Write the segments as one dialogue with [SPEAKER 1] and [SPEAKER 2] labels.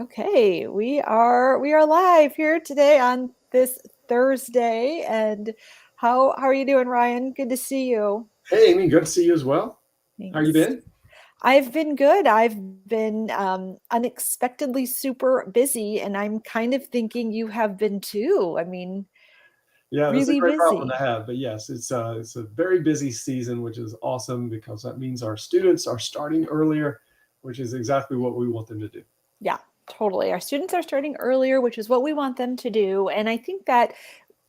[SPEAKER 1] Okay, we are live here today on this Thursday. And how are you doing, Ryan? Good to see you.
[SPEAKER 2] Hey, Amy, good to see you as well. How you
[SPEAKER 1] Thanks.
[SPEAKER 2] been?
[SPEAKER 1] I've been good. I've been unexpectedly super busy, and I'm kind of thinking you have been too. I mean,
[SPEAKER 2] Yeah, that's a
[SPEAKER 1] really
[SPEAKER 2] great problem to
[SPEAKER 1] busy.
[SPEAKER 2] have. But yes, it's a very busy season, which is awesome because that means our students are starting earlier, which is exactly what we want them to do.
[SPEAKER 1] Yeah, totally. Our students are starting earlier, which is what we want them to do. And I think that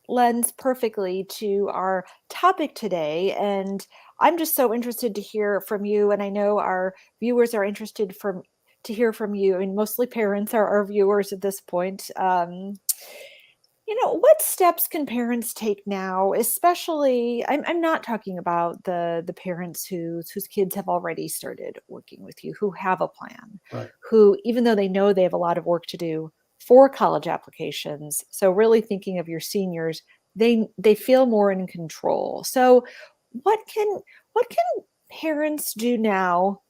[SPEAKER 1] lends perfectly to our topic today. And I'm just so interested to hear from you. And I know our viewers are interested to hear from you. And mostly parents are our viewers at this point. What steps can parents take now? Especially, I'm not talking about the parents whose kids have already started working with you, who have a plan,
[SPEAKER 2] Right.
[SPEAKER 1] who, even though they know they have a lot of work to do for college applications, so really thinking of your seniors, they feel more in control. So what can parents do now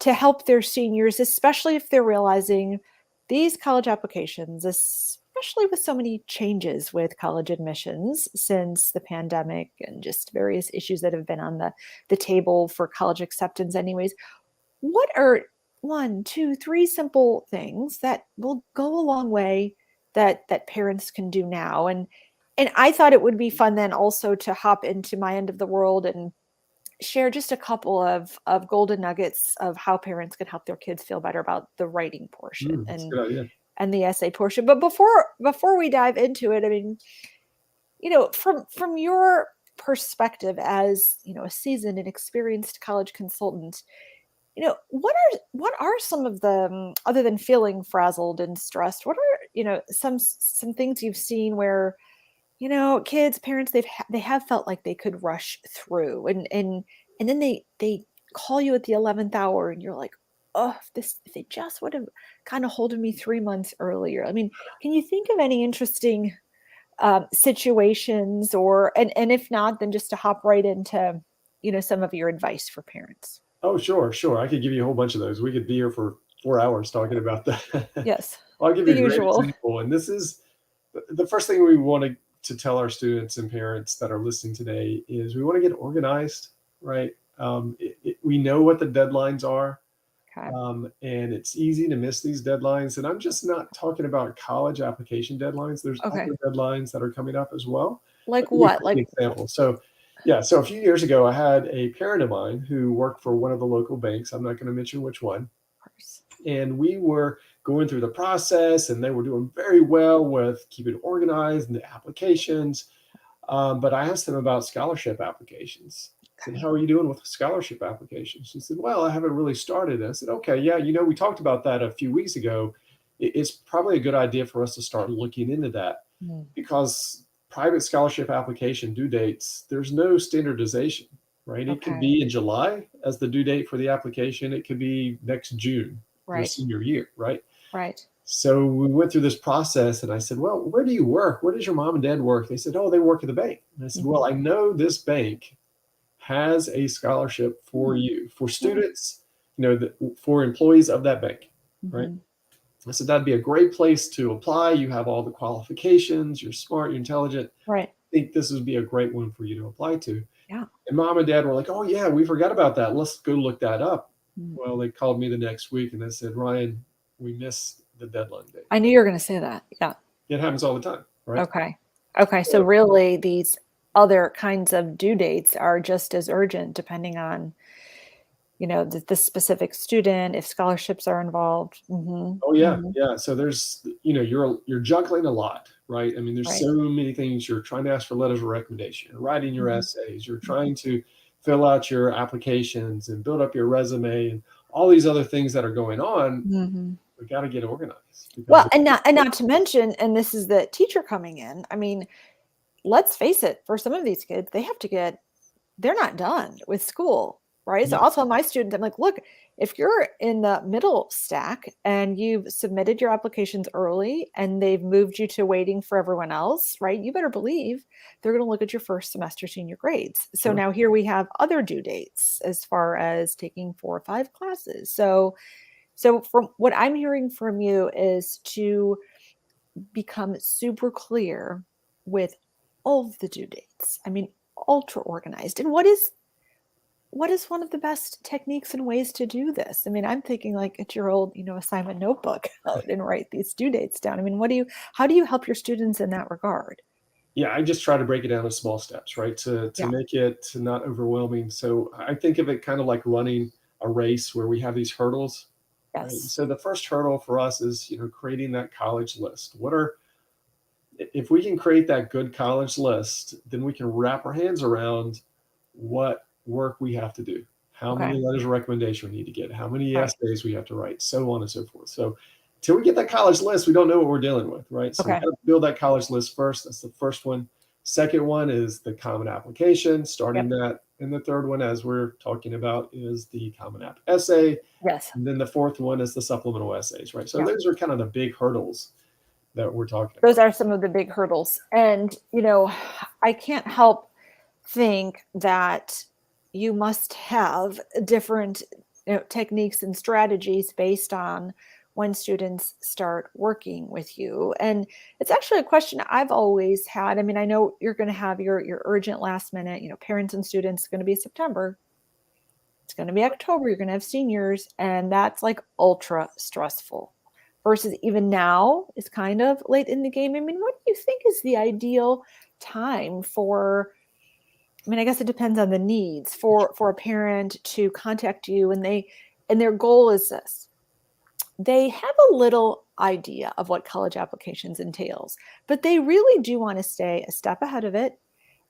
[SPEAKER 1] to help their seniors, especially if they're realizing these college applications, especially with so many changes with college admissions since the pandemic and just various issues that have been on the table for college acceptance, anyways. What are one, two, three simple things that will go a long way that parents can do now? And I thought it would be fun then also to hop into my end of the world and share just a couple of golden nuggets of how parents can help their kids feel better about the writing portion
[SPEAKER 2] That's a good idea.
[SPEAKER 1] and the essay portion. But before we dive into it, I mean, from your perspective as, a seasoned and experienced college consultant, what are some of the other than feeling frazzled and stressed, what are, some things you've seen where, kids, parents, they have felt like they could rush through, and then they call you at the 11th hour, and you're like, oh, if they just would have kind of holded me 3 months earlier. I mean, can you think of any interesting situations, or and if not, then just to hop right into, some of your advice for parents?
[SPEAKER 2] Oh, sure, sure. I could give you a whole bunch of those. We could be here for 4 hours talking about that.
[SPEAKER 1] Yes,
[SPEAKER 2] Well, I'll give
[SPEAKER 1] the
[SPEAKER 2] you a great
[SPEAKER 1] usual.
[SPEAKER 2] example. And this is the first thing we want to tell our students and parents that are listening today is we want to get organized, right? We know what the deadlines are.
[SPEAKER 1] Okay.
[SPEAKER 2] And it's easy to miss these deadlines. And I'm just not talking about college application deadlines. There's
[SPEAKER 1] Okay.
[SPEAKER 2] other deadlines that are coming up as well. I'll
[SPEAKER 1] Like
[SPEAKER 2] give you a
[SPEAKER 1] what?
[SPEAKER 2] quick
[SPEAKER 1] Like,
[SPEAKER 2] example. So, yeah, so a few years ago, I had a parent of mine who worked for one of the local banks. I'm not going to mention which one.
[SPEAKER 1] of course.
[SPEAKER 2] And we were going through the process, and they were doing very well with keeping organized and the applications. But I asked them about scholarship applications. I said,
[SPEAKER 1] Okay.
[SPEAKER 2] how are you doing with scholarship applications? She said, well, I haven't really started. And I said, okay, yeah, we talked about that a few weeks ago. It's probably a good idea for us to start looking into that
[SPEAKER 1] Mm.
[SPEAKER 2] because private scholarship application due dates, there's no standardization, right? It could
[SPEAKER 1] Okay.
[SPEAKER 2] be in July as the due date for the application. It could be next June for the
[SPEAKER 1] Right.
[SPEAKER 2] senior year, right?
[SPEAKER 1] Right.
[SPEAKER 2] So we went through this process, and I said, well, where do you work? Where does your mom and dad work? They said, oh, they work at the bank. And I said, well,
[SPEAKER 1] Mhm.
[SPEAKER 2] I know this bank has a scholarship for
[SPEAKER 1] Mm.
[SPEAKER 2] you, for
[SPEAKER 1] Mm.
[SPEAKER 2] students, for employees of that bank, right?
[SPEAKER 1] Mhm.
[SPEAKER 2] I said, that'd be a great place to apply. You have all the qualifications, you're smart, you're intelligent.
[SPEAKER 1] Right.
[SPEAKER 2] I think this would be a great one for you to apply to.
[SPEAKER 1] Yeah.
[SPEAKER 2] And mom and dad were like, oh, yeah, we forgot about that. Let's go look that up.
[SPEAKER 1] Mm.
[SPEAKER 2] Well, they called me the next week and they said, Ryan, we missed the deadline date.
[SPEAKER 1] I knew you were going to say that. Yeah.
[SPEAKER 2] It happens all the time, right?
[SPEAKER 1] Okay. Okay. So really, these other kinds of due dates are just as urgent, depending on, the specific student, if scholarships are involved. Hmm.
[SPEAKER 2] Oh yeah,
[SPEAKER 1] Hmm.
[SPEAKER 2] yeah. So there's, you're juggling a lot, right? I mean, there's
[SPEAKER 1] Right.
[SPEAKER 2] so many things. You're trying to ask for letters of recommendation, you're writing your
[SPEAKER 1] Hmm.
[SPEAKER 2] essays, you're trying to fill out your applications and build up your resume and all these other things that are going on.
[SPEAKER 1] Hmm.
[SPEAKER 2] We got to get organized because
[SPEAKER 1] Well, and not to mention, and this is the teacher coming in. I mean, let's face it, for some of these kids, they're not done with school, right? So
[SPEAKER 2] yeah,
[SPEAKER 1] I'll tell my students, I'm like, look, if you're in the middle stack and you've submitted your applications early and they've moved you to waiting for everyone else, right? You better believe they're going to look at your first semester senior grades. So
[SPEAKER 2] sure.
[SPEAKER 1] now here we have other due dates as far as taking 4 or 5 classes. So So from what I'm hearing from you is to become super clear with all of the due dates. I mean, ultra organized. And what is one of the best techniques and ways to do this? I mean, I'm thinking like it's your old, assignment notebook out and write these due dates down. I mean, how do you help your students in that regard?
[SPEAKER 2] Yeah, I just try to break it down in small steps, right? To
[SPEAKER 1] Yeah.
[SPEAKER 2] make it not overwhelming. So I think of it kind of like running a race where we have these hurdles, right?
[SPEAKER 1] Yes.
[SPEAKER 2] So the first hurdle for us is, creating that college list. What are If we can create that good college list, then we can wrap our hands around what work we have to do, how many
[SPEAKER 1] Okay.
[SPEAKER 2] letters of recommendation we need to get, how many
[SPEAKER 1] Right.
[SPEAKER 2] essays we have to write, so on and so forth. So until we get that college list, we don't know what we're dealing with, right? So we
[SPEAKER 1] Okay.
[SPEAKER 2] got to build that college list first. That's the first one. Second one is the common application, starting
[SPEAKER 1] Yep.
[SPEAKER 2] that. And the third one, as we're talking about, is the common app essay.
[SPEAKER 1] Yes.
[SPEAKER 2] And then the fourth one is the supplemental essays, right? So
[SPEAKER 1] Yeah.
[SPEAKER 2] those are kind of the big hurdles that we're talking
[SPEAKER 1] Those
[SPEAKER 2] about.
[SPEAKER 1] are some of the big hurdles. And, I can't help think that you must have different techniques and strategies based on when students start working with you. And it's actually a question I've always had. I mean, I know you're going to have your urgent last minute, parents and students going to be September. It's going to be October. You're going to have seniors, and that's like ultra stressful. Versus even now is kind of late in the game. I mean, what do you think is the ideal time for? I mean, I guess it depends on the needs for a parent to contact you, and their goal is this. They have a little idea of what college applications entails, but they really do want to stay a step ahead of it.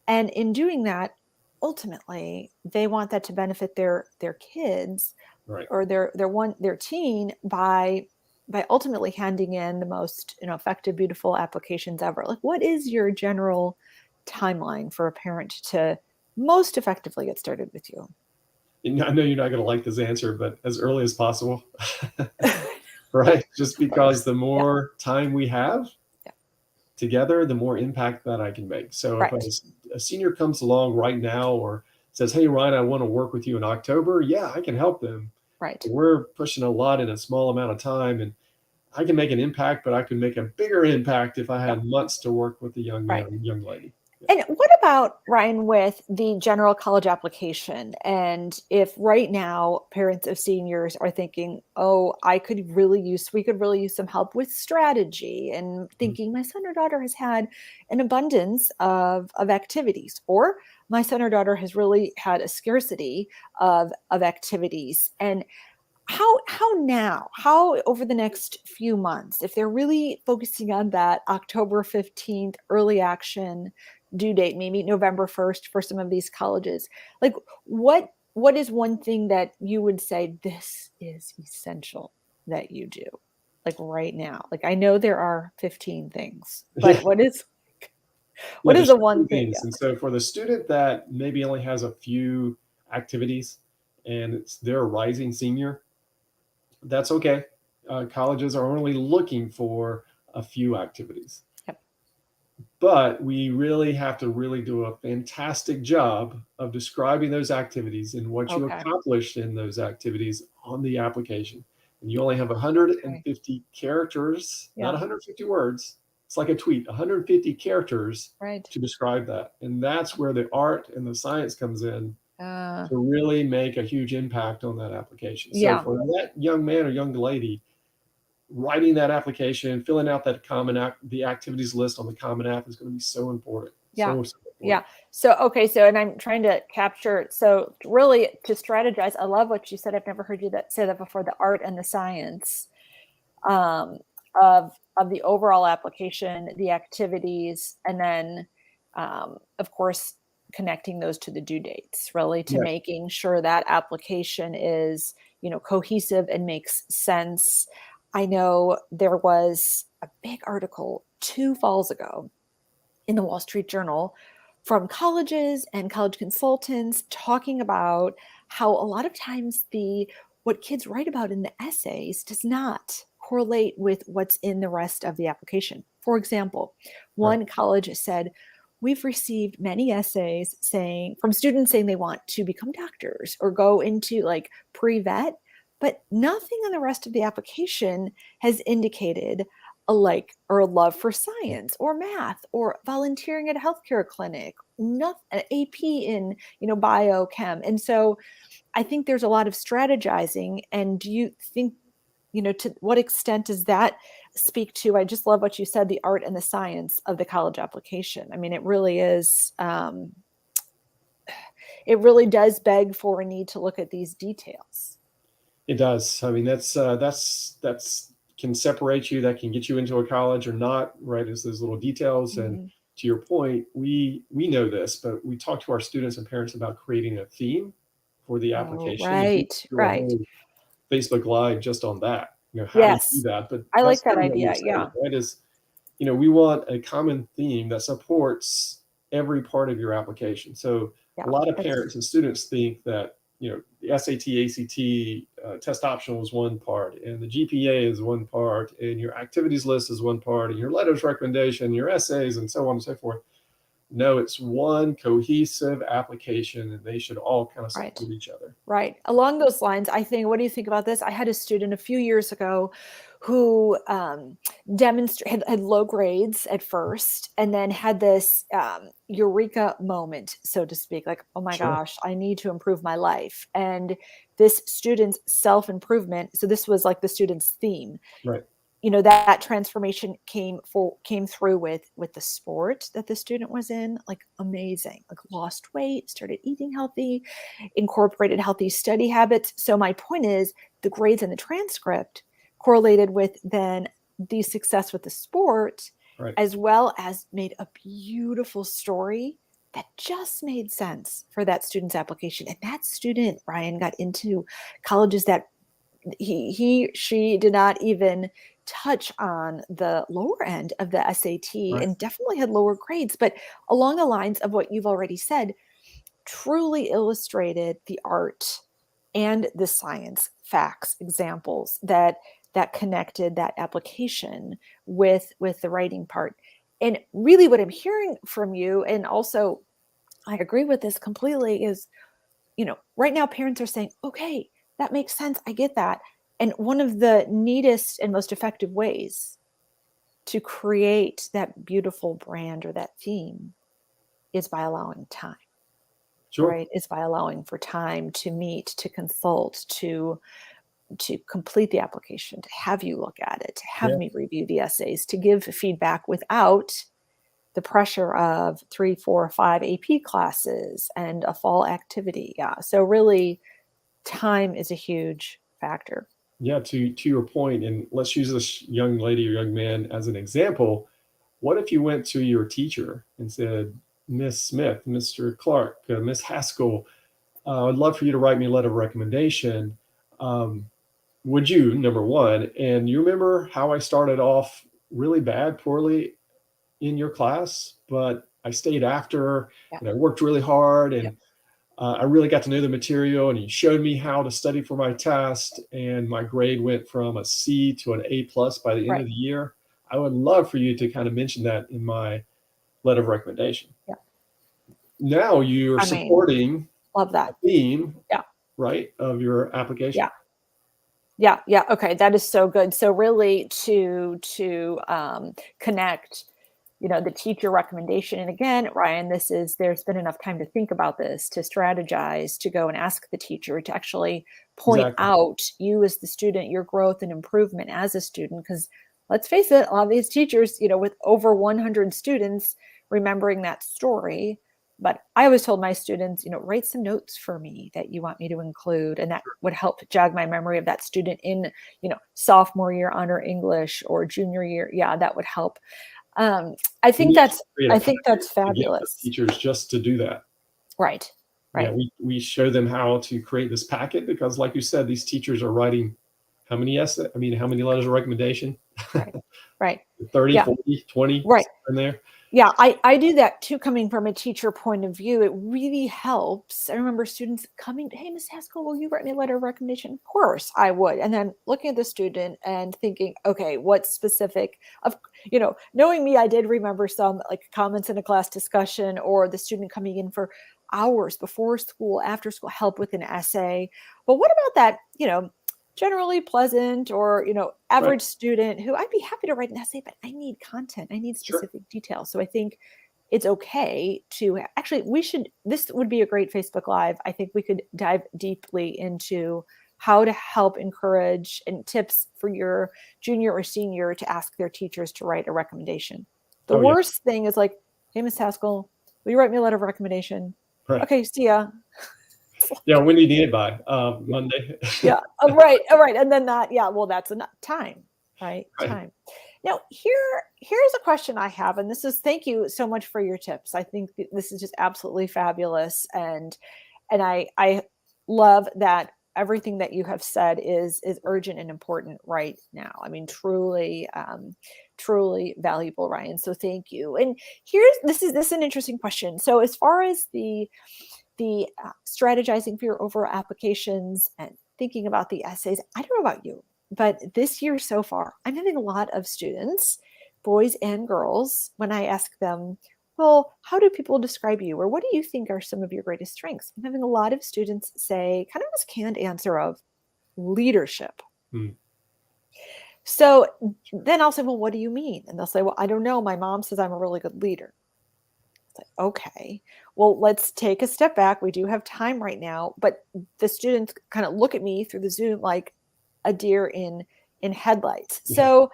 [SPEAKER 1] And in doing that, ultimately, they want that to benefit their kids
[SPEAKER 2] Right.
[SPEAKER 1] or their teen by ultimately handing in the most effective, beautiful applications ever. Like, what is your general timeline for a parent to most effectively get started with you?
[SPEAKER 2] And I know you're not going to like this answer, but as early as possible, right? Just
[SPEAKER 1] Of course.
[SPEAKER 2] because the
[SPEAKER 1] Yeah.
[SPEAKER 2] more time we have
[SPEAKER 1] Yeah.
[SPEAKER 2] together, the more impact that I can make. So if
[SPEAKER 1] Right.
[SPEAKER 2] a senior comes along right now or says, "Hey, Ryan, I want to work with you in October," yeah, I can help them.
[SPEAKER 1] Right.
[SPEAKER 2] We're pushing a lot in a small amount of time, and I can make an impact, but I could make a bigger impact if I
[SPEAKER 1] Yeah.
[SPEAKER 2] had months to work with the
[SPEAKER 1] Right.
[SPEAKER 2] young lady. Yeah.
[SPEAKER 1] And what about, Ryan, with the general college application? And if right now parents of seniors are thinking, oh, we could really use some help with strategy, and
[SPEAKER 2] Mhm.
[SPEAKER 1] thinking my son or daughter has had an abundance of activities, or my son or daughter has really had a scarcity of activities. And how over the next few months, if they're really focusing on that October 15th early action due date, maybe November 1st for some of these colleges, like what is one thing that you would say this is essential that you do, like right now? Like, I know there are 15 things, but
[SPEAKER 2] Yeah. Yeah,
[SPEAKER 1] what is
[SPEAKER 2] there's
[SPEAKER 1] the
[SPEAKER 2] 15
[SPEAKER 1] one thing?
[SPEAKER 2] things.
[SPEAKER 1] Yeah.
[SPEAKER 2] And so for the student that maybe only has a few activities and they're a rising senior, that's okay. Colleges are only looking for a few activities,
[SPEAKER 1] Yep.
[SPEAKER 2] but we really have to really do a fantastic job of describing those activities and what you
[SPEAKER 1] Okay.
[SPEAKER 2] accomplished in those activities on the application. And you only have
[SPEAKER 1] Okay.
[SPEAKER 2] 150 characters, not
[SPEAKER 1] Yeah.
[SPEAKER 2] 150 words. It's like a tweet, 150 characters
[SPEAKER 1] Right.
[SPEAKER 2] to describe that. And that's where the art and the science comes in
[SPEAKER 1] uh
[SPEAKER 2] to really make a huge impact on that application. So
[SPEAKER 1] yeah.
[SPEAKER 2] for that young man or young lady, writing that application, filling out the activities list on the Common App is going to be so important.
[SPEAKER 1] Yeah.
[SPEAKER 2] So important.
[SPEAKER 1] Yeah. So, okay. So, and I'm trying to capture, so really to strategize, I love what you said. I've never heard you say that before, the art and the science um, of the overall application, the activities, and then, of course, connecting those to the due dates, really to
[SPEAKER 2] Yeah.
[SPEAKER 1] making sure that application is, cohesive and makes sense. I know there was a big article 2 falls ago in the Wall Street Journal from colleges and college consultants talking about how a lot of times the what kids write about in the essays does not correlate with what's in the rest of the application. For example,
[SPEAKER 2] Right.
[SPEAKER 1] one college said, we've received many essays saying from students saying they want to become doctors or go into like pre-vet, but nothing on the rest of the application has indicated a like or a love for science or math or volunteering at a healthcare clinic, nothing, an AP in, biochem. And so I think there's a lot of strategizing. And do you think, to what extent does that speak to? I just love what you said, the art and the science of the college application. I mean, it really is, it really does beg for a need to look at these details.
[SPEAKER 2] It does. I mean, that's can separate you. That can get you into a college or not. Right? Is those little details. And
[SPEAKER 1] Mm-hmm.
[SPEAKER 2] to your point, we know this, but we talk to our students and parents about creating a theme for the
[SPEAKER 1] Oh,
[SPEAKER 2] application. And we
[SPEAKER 1] right,
[SPEAKER 2] do a
[SPEAKER 1] right.
[SPEAKER 2] whole Facebook Live just on that. How do you do
[SPEAKER 1] Yes,
[SPEAKER 2] that? But
[SPEAKER 1] I
[SPEAKER 2] that's
[SPEAKER 1] like that
[SPEAKER 2] kind of what you're
[SPEAKER 1] idea.
[SPEAKER 2] saying,
[SPEAKER 1] Yeah,
[SPEAKER 2] right? Is we want a common theme that supports every part of your application. So
[SPEAKER 1] yeah,
[SPEAKER 2] a lot of
[SPEAKER 1] that's
[SPEAKER 2] parents and students think that the SAT, ACT test optional is one part, and the GPA is one part, and your activities list is one part, and your letters recommendation, your essays, and so on and so forth. No, it's one cohesive application, and they should all kind of
[SPEAKER 1] right.
[SPEAKER 2] support each other.
[SPEAKER 1] Right. Along those lines, I think, what do you think about this? I had a student a few years ago who had low grades at first and then had this eureka moment, so to speak, like, oh my
[SPEAKER 2] Sure.
[SPEAKER 1] gosh, I need to improve my life. And this student's self improvement, so this was like the student's theme,
[SPEAKER 2] Right.
[SPEAKER 1] that transformation came through with the sport that the student was in, like amazing, like lost weight, started eating healthy, incorporated healthy study habits. So my point is the grades in the transcript correlated with then the success with the sport,
[SPEAKER 2] Right.
[SPEAKER 1] as well as made a beautiful story that just made sense for that student's application. And that student, Ryan, got into colleges that she did not even touch on the lower end of the SAT,
[SPEAKER 2] Right.
[SPEAKER 1] and definitely had lower grades. But along the lines of what you've already said, truly illustrated the art and the science facts examples that connected that application with the writing part. And really what I'm hearing from you, and also I agree with this completely, is right now parents are saying, okay, that makes sense, I get that. And one of the neatest and most effective ways to create that beautiful brand or that theme is by allowing time,
[SPEAKER 2] Sure.
[SPEAKER 1] right? Is by allowing for time to meet, to consult, to complete the application, to have you look at it, to have
[SPEAKER 2] Yeah.
[SPEAKER 1] me review the essays, to give feedback without the pressure of 3, 4, 5 AP classes and a fall activity. Yeah. So really, time is a huge factor.
[SPEAKER 2] Yeah, to your point, and let's use this young lady or young man as an example. What if you went to your teacher and said, Miss Smith, Mr. Clark, Miss Haskell, I'd love for you to write me a letter of recommendation. Um, would you, number one, and you remember how I started off really bad, poorly in your class, but I stayed after
[SPEAKER 1] Yeah.
[SPEAKER 2] and I worked really hard
[SPEAKER 1] Yep.
[SPEAKER 2] and I really got to know the material, and he showed me how to study for my test, and my grade went from a C to an A plus by the end of
[SPEAKER 1] Right.
[SPEAKER 2] the year. I would love for you to kind of mention that in my letter of recommendation.
[SPEAKER 1] Yeah.
[SPEAKER 2] Now you're
[SPEAKER 1] I mean,
[SPEAKER 2] supporting
[SPEAKER 1] love
[SPEAKER 2] a
[SPEAKER 1] that.
[SPEAKER 2] theme,
[SPEAKER 1] Yeah.
[SPEAKER 2] right, of your application.
[SPEAKER 1] Yeah. Yeah. Yeah. Okay. That is so good. So really to connect, the teacher recommendation. And again, Ryan, there's been enough time to think about this, to strategize, to go and ask the teacher, to actually point
[SPEAKER 2] Exactly.
[SPEAKER 1] out you as the student, your growth and improvement as a student. Because let's face it, a lot of these teachers, with over 100 students, remembering that story. But I always told my students, write some notes for me that you want me to include. And that would help jog my memory of that student in, sophomore year honor English or junior year. Yeah, that would help. Um, I
[SPEAKER 2] We
[SPEAKER 1] think
[SPEAKER 2] need to
[SPEAKER 1] that's
[SPEAKER 2] create a
[SPEAKER 1] I think
[SPEAKER 2] packet
[SPEAKER 1] that's
[SPEAKER 2] to give to
[SPEAKER 1] fabulous.
[SPEAKER 2] teachers just to do that.
[SPEAKER 1] Right.
[SPEAKER 2] Yeah,
[SPEAKER 1] Right.
[SPEAKER 2] we show them how to create this packet because, like you said, these teachers are writing how many essays? I mean, how many letters of recommendation?
[SPEAKER 1] Right. Right.
[SPEAKER 2] 30,
[SPEAKER 1] Yeah.
[SPEAKER 2] 40, 20
[SPEAKER 1] Right.
[SPEAKER 2] in there.
[SPEAKER 1] Yeah, I do that too, coming from a teacher point of view. It really helps. I remember students coming, hey, Miss Haskell, will you write me a letter of recommendation? Of course I would. And then looking at the student and thinking, okay, what specific of, knowing me, I did remember some like comments in a class discussion, or the student coming in for hours before school, after school help with an essay. But what about that, generally pleasant or,
[SPEAKER 2] Right.
[SPEAKER 1] average student who I'd be happy to write an essay, but I need content. I need
[SPEAKER 2] Sure.
[SPEAKER 1] specific details. So I think it's okay to actually, this would be a great Facebook Live. I think we could dive deeply into how to help encourage and tips for your junior or senior to ask their teachers to write a recommendation. The
[SPEAKER 2] Oh, yeah.
[SPEAKER 1] worst thing is like, hey, Miss Haskell, will you write me a letter of recommendation?
[SPEAKER 2] Right.
[SPEAKER 1] Okay, see ya.
[SPEAKER 2] Yeah. When do you need it by? Monday.
[SPEAKER 1] Yeah. Oh, right. All right. And then that, yeah, well, that's enough time, right?
[SPEAKER 2] Right.
[SPEAKER 1] Time. Now, here's a question I have, and this is thank you so much for your tips. I think this is just absolutely fabulous, and I love that everything that you have said is urgent and important right now. I mean, truly, truly valuable, Ryan. So thank you. And this is an interesting question. So as far as the strategizing for your overall applications and thinking about the essays. I don't know about you, but this year so far, I'm having a lot of students, boys and girls, when I ask them, well, how do people describe you? Or what do you think are some of your greatest strengths? I'm having a lot of students say kind of this canned answer of leadership.
[SPEAKER 2] Mm.
[SPEAKER 1] So then I'll say, well, what do you mean? And they'll say, well, I don't know. My mom says I'm a really good leader. Okay, well, let's take a step back. We do have time right now, but the students kind of look at me through the Zoom like a deer in headlights.
[SPEAKER 2] Yeah.
[SPEAKER 1] So,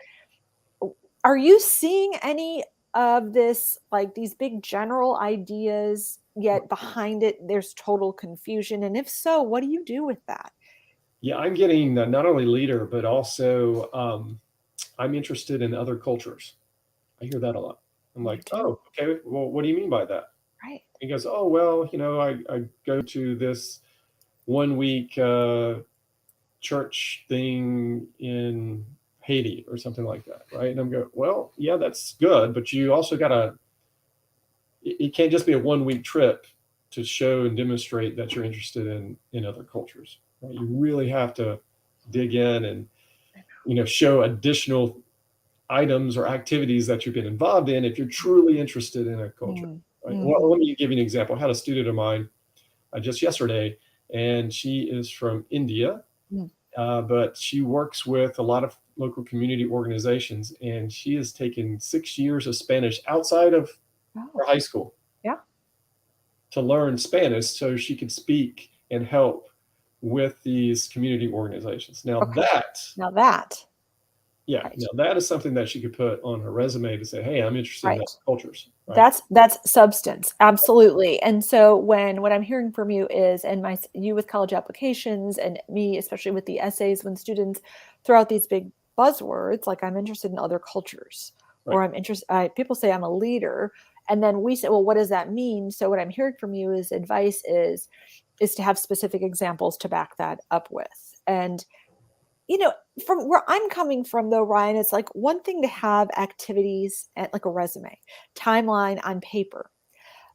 [SPEAKER 1] are you seeing any of this, like these big general ideas, yet behind it there's total confusion? And if so, what do you do with that?
[SPEAKER 2] Yeah. I'm getting not only leader, but also I'm interested in other cultures. I hear that a lot. I'm
[SPEAKER 1] Me
[SPEAKER 2] like,
[SPEAKER 1] too.
[SPEAKER 2] oh, okay. Well, what do you mean by that?
[SPEAKER 1] Right.
[SPEAKER 2] He goes, oh, well, I go to this 1 week church thing in Haiti or something like that, right? And I'm going, well, yeah, that's good, but you also got to, it can't just be a 1 week trip to show and demonstrate that you're interested in other cultures. Right? You really have to dig in and show additional items or activities that you've been involved in if you're truly interested in a culture.
[SPEAKER 1] Mm,
[SPEAKER 2] Right? Well,
[SPEAKER 1] hmm.
[SPEAKER 2] let me give you an example. I had a student of mine just yesterday, and she is from India,
[SPEAKER 1] Mm.
[SPEAKER 2] but she works with a lot of local community organizations, and she has taken 6 years of Spanish outside of her
[SPEAKER 1] Oh,
[SPEAKER 2] high school
[SPEAKER 1] yeah.
[SPEAKER 2] to learn Spanish so she could speak and help with these community organizations. Now
[SPEAKER 1] Okay.
[SPEAKER 2] that,
[SPEAKER 1] Now that,
[SPEAKER 2] yeah,
[SPEAKER 1] right,
[SPEAKER 2] now that is something that she could put on her resume to say, "Hey, I'm interested in
[SPEAKER 1] right.
[SPEAKER 2] that cultures." Right?
[SPEAKER 1] That's substance, absolutely. And so when what I'm hearing from you is, and you with college applications, and me especially with the essays, when students throw out these big buzzwords like I'm interested in other cultures,
[SPEAKER 2] Right.
[SPEAKER 1] or I'm interested. People say I'm a leader, and then we say, well, what does that mean? So what I'm hearing from you is advice is to have specific examples to back that up with, and you know, from where I'm coming from though, Ryan, it's like one thing to have activities at like a resume, timeline on paper,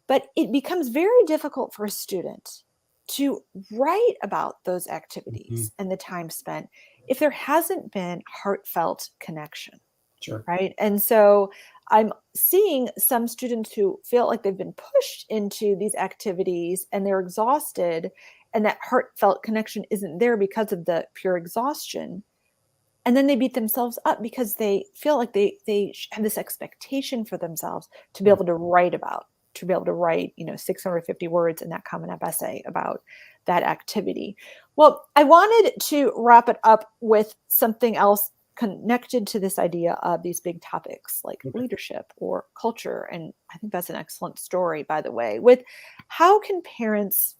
[SPEAKER 1] but it becomes very difficult for a student to write about those
[SPEAKER 2] Mhm.
[SPEAKER 1] activities and the time spent if there hasn't been heartfelt connection,
[SPEAKER 2] Sure.
[SPEAKER 1] right? And so I'm seeing some students who feel like they've been pushed into these activities and they're exhausted, and that heartfelt connection isn't there because of the pure exhaustion, and then they beat themselves up because they feel like they have this expectation for themselves to be
[SPEAKER 2] Right.
[SPEAKER 1] able to write about, to be able to write 650 words in that Common App essay about that activity. Well, I wanted to wrap it up with something else connected to this idea of these big topics like
[SPEAKER 2] Okay.
[SPEAKER 1] leadership or culture, and I think that's an excellent story, by the way, with how can parents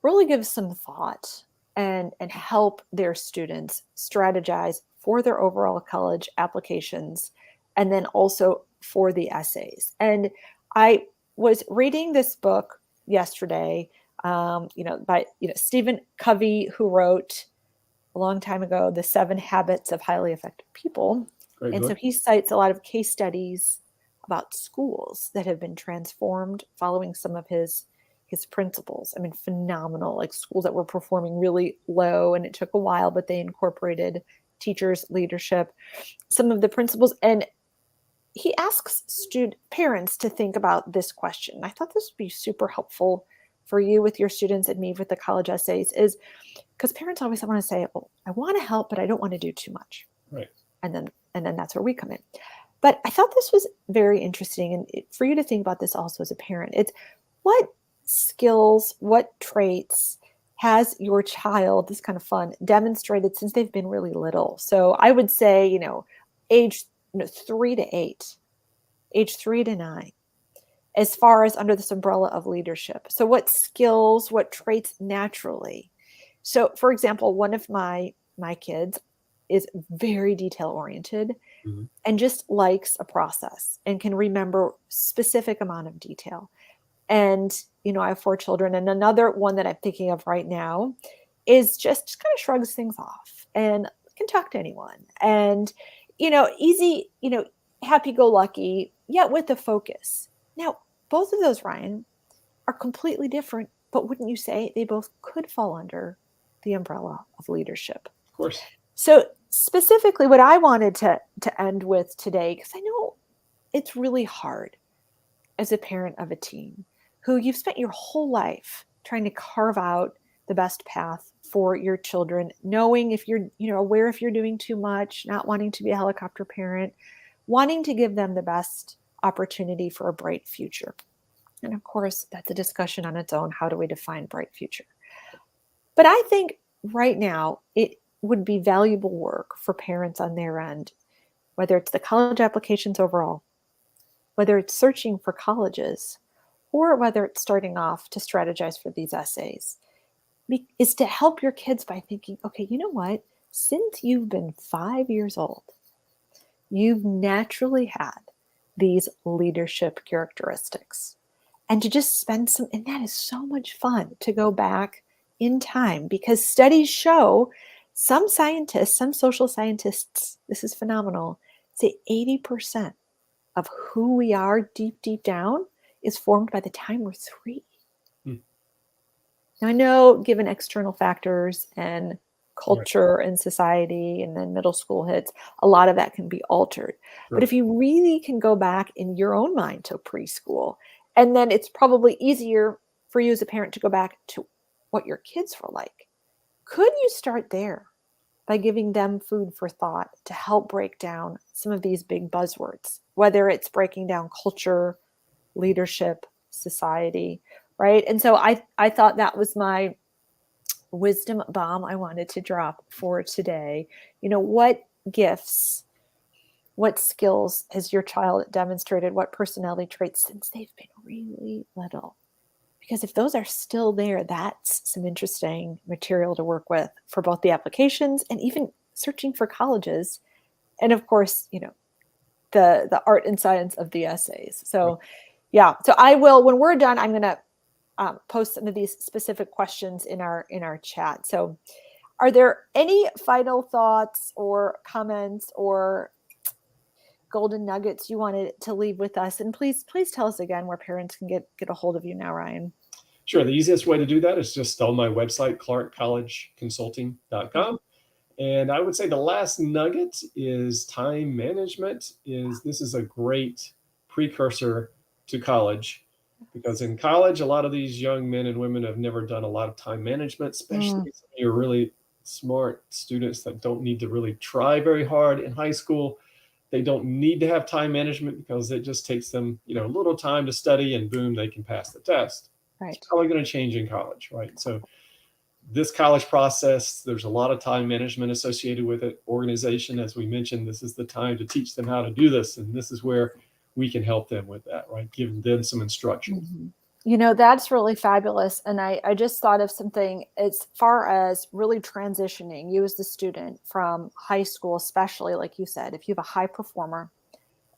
[SPEAKER 1] really give some thought and help their students strategize for their overall college applications and then also for the essays. And I was reading this book yesterday, by Stephen Covey, who wrote a long time ago The 7 Habits of Highly Effective People.
[SPEAKER 2] Great
[SPEAKER 1] And so
[SPEAKER 2] book.
[SPEAKER 1] he cites a lot of case studies about schools that have been transformed following some of his principles. I mean, phenomenal, like schools that were performing really low, and it took a while, but they incorporated teachers, leadership, some of the principles. And he asks parents to think about this question. I thought this would be super helpful for you with your students and me with the college essays is because parents always want to say, well, I want to help, but I don't want to do too much.
[SPEAKER 2] Right.
[SPEAKER 1] And then that's where we come in. But I thought this was very interesting. And for you to think about this also as a parent, it's what skills, what traits has your child, this is kind of fun, demonstrated since they've been really little? So I would say, age 3 to 8, age 3 to 9, as far as under this umbrella of leadership. So what skills, what traits naturally? So for example, one of my kids is very detail oriented
[SPEAKER 2] Mhm.
[SPEAKER 1] and just likes a process and can remember specific amount of detail. And I have 4 children, and another one that I'm thinking of right now is just kind of shrugs things off and can talk to anyone, and easy, happy go lucky, yet with a focus. Now both of those, Ryan, are completely different, but wouldn't you say they both could fall under the umbrella of leadership?
[SPEAKER 2] Of course.
[SPEAKER 1] So specifically what I wanted to end with today, because I know it's really hard as a parent of a teen who you've spent your whole life trying to carve out the best path for your children, knowing if you're, aware if you're doing too much, not wanting to be a helicopter parent, wanting to give them the best opportunity for a bright future. And of course, that's a discussion on its own. How do we define bright future? But I think right now it would be valuable work for parents on their end, whether it's the college applications overall, whether it's searching for colleges, or whether it's starting off to strategize for these essays, is to help your kids by thinking, okay, you know what? Since you've been 5 years old, you've naturally had these leadership characteristics. And to just spend some, and that is so much fun to go back in time, because studies show, some scientists, some social scientists, this is phenomenal, say 80% of who we are deep, deep down is formed by the time we're 3.
[SPEAKER 2] Hmm.
[SPEAKER 1] Now, I know given external factors and
[SPEAKER 2] Right.
[SPEAKER 1] culture and society, and then middle school hits, a lot of that can be altered. But
[SPEAKER 2] Sure.
[SPEAKER 1] if you really can go back in your own mind to preschool, and then it's probably easier for you as a parent to go back to what your kids were like. Could you start there by giving them food for thought to help break down some of these big buzzwords, whether it's breaking down culture, leadership, society, right? And so I thought that was my wisdom bomb I wanted to drop for today. What gifts, what skills has your child demonstrated, what personality traits since they've been really little? Because if those are still there, that's some interesting material to work with for both the applications and even searching for colleges. And of course, the art and science of the essays.
[SPEAKER 2] Right.
[SPEAKER 1] So yeah, so I will, when we're done, I'm going to post some of these specific questions in our chat. So are there any final thoughts or comments or golden nuggets you wanted to leave with us? And please tell us again where parents can get a hold of you now, Ryan.
[SPEAKER 2] Sure. The easiest way to do that is just on my website, clarkcollegeconsulting.com. And I would say the last nugget is time management. This is a great precursor to college, because in college a lot of these young men and women have never done a lot of time management, especially
[SPEAKER 1] Mm,
[SPEAKER 2] some of your really smart students that don't need to really try very hard in high school. They don't need to have time management because it just takes them, a little time to study, and boom, they can pass the test. It's
[SPEAKER 1] right.
[SPEAKER 2] probably going to change in college, right? So this college process, there's a lot of time management associated with it. Organization, as we mentioned, this is the time to teach them how to do this. And this is where we can help them with that, right? Give them some instructions.
[SPEAKER 1] Mhm. That's really fabulous. And I just thought of something as far as really transitioning you as the student from high school, especially like you said, if you have a high performer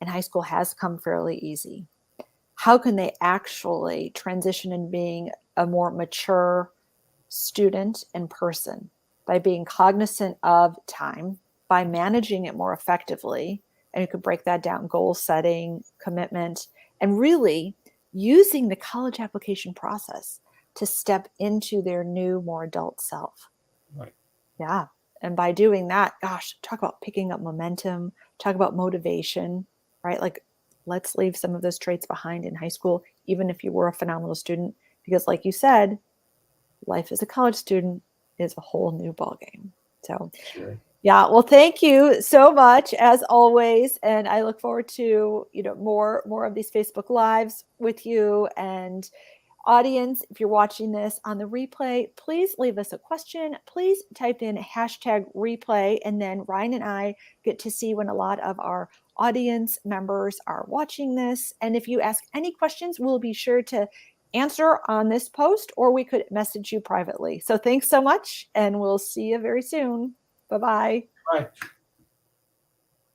[SPEAKER 1] and high school has come fairly easy, how can they actually transition in being a more mature student and person by being cognizant of time, by managing it more effectively? And you could break that down: goal setting, commitment, and really using the college application process to step into their new, more adult self.
[SPEAKER 2] Right.
[SPEAKER 1] Yeah. And by doing that, gosh, talk about picking up momentum, talk about motivation, right? Like, let's leave some of those traits behind in high school, even if you were a phenomenal student, because like you said, life as a college student is a whole new ballgame. So
[SPEAKER 2] Sure.
[SPEAKER 1] yeah, well, thank you so much as always, and I look forward to more of these Facebook Lives with you. And audience, if you're watching this on the replay, please leave us a question. Please type in #replay, and then Ryan and I get to see when a lot of our audience members are watching this. And if you ask any questions, we'll be sure to answer on this post, or we could message you privately. So thanks so much, and we'll see you very soon. Bye-bye.
[SPEAKER 2] Bye.